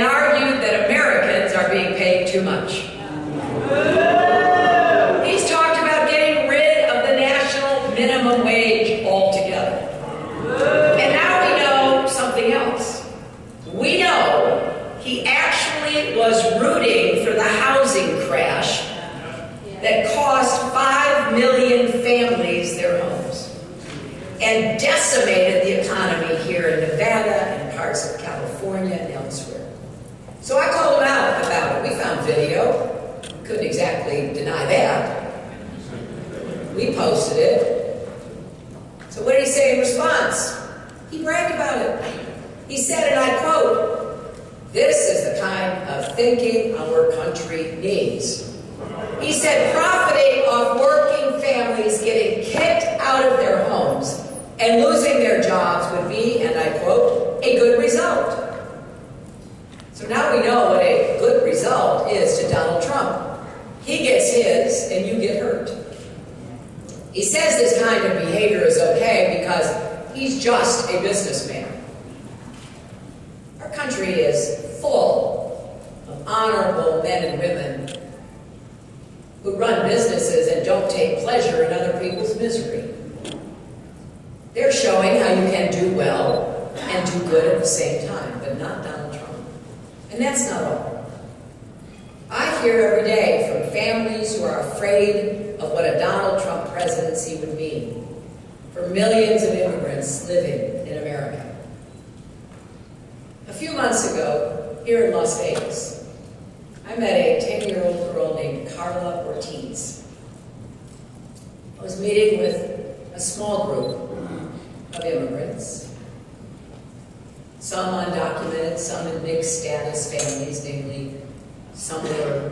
and argued that Americans are being paid too much. He's talked about getting rid of the national minimum wage altogether. And now we know something else. We know he actually was rooting for the housing crash that cost 5 million families their homes and decimated the economy here in Nevada and parts of California and elsewhere. So I called him out about it. We found video. Couldn't exactly deny that. We posted it. So what did he say in response? He bragged about it. He said, and I quote, "This is the kind of thinking our country needs." He said, profiting off working families getting kicked out of their homes and losing their jobs would be, and I quote, "a good result." So now we know what a good result is to Donald Trump. He gets his, and you get hurt. He says this kind of behavior is okay because he's just a businessman. Our country is full of honorable men and women who run businesses and don't take pleasure in other people's misery. They're showing how you can do well and do good at the same time, but not Donald Trump. And that's not all. I hear every day from families who are afraid of what a Donald Trump presidency would mean for millions of immigrants living in America. A few months ago, here in Las Vegas, I met a 10-year-old girl named Carla Ortiz. I was meeting with a small group of immigrants, some undocumented, some in mixed status families, namely some were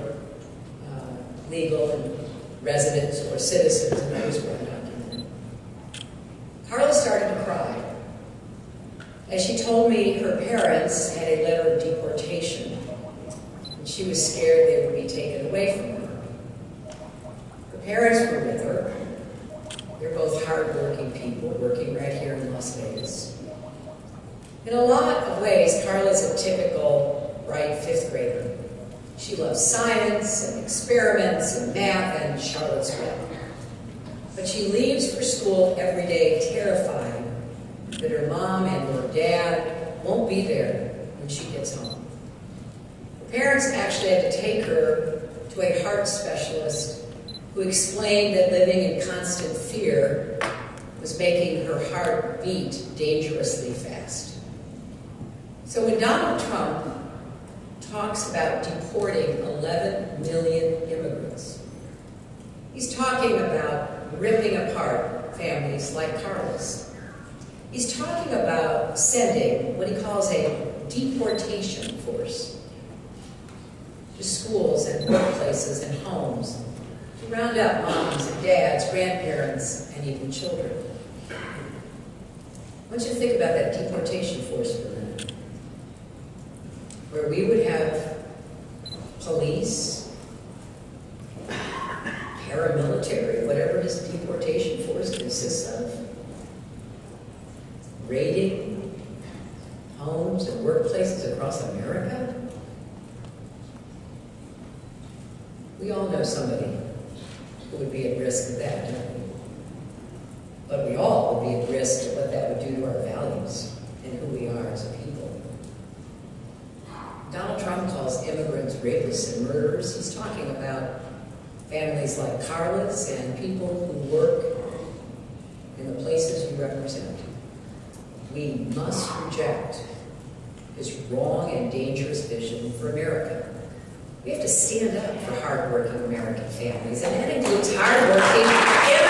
legal and residents or citizens and others were undocumented. Carla started to cry as she told me her parents had a letter of deportation and she was scared they would be taken away from her. Her parents were with her. They're both hardworking people working right here in Las Vegas. In a lot of ways, Carla's a typical bright fifth grader. She loves science and experiments and math and Charlotte's Web. But she leaves for school every day terrified that her mom and or dad won't be there when she gets home. Her parents actually had to take her to a heart specialist who explained that living in constant fear was making her heart beat dangerously fast. So when Donald Trump talks about deporting 11 million immigrants, he's talking about ripping apart families like Carla's. He's talking about sending what he calls a deportation force to schools and workplaces and homes to round up moms and dads, grandparents, and even children. I want you to think about that deportation force for a minute, where we would have police, paramilitary, whatever this deportation force consists of, raiding homes and workplaces across America. We all know somebody who would be at risk of that, don't we? But we all would be at risk of what that would do to our values and who we are as a people. Donald Trump calls immigrants rapists and murderers. He's talking about families like Carla's and people who work in the places you represent. We must reject his wrong and dangerous vision for America. We have to stand up for hardworking American families, and that includes hardworking immigrants.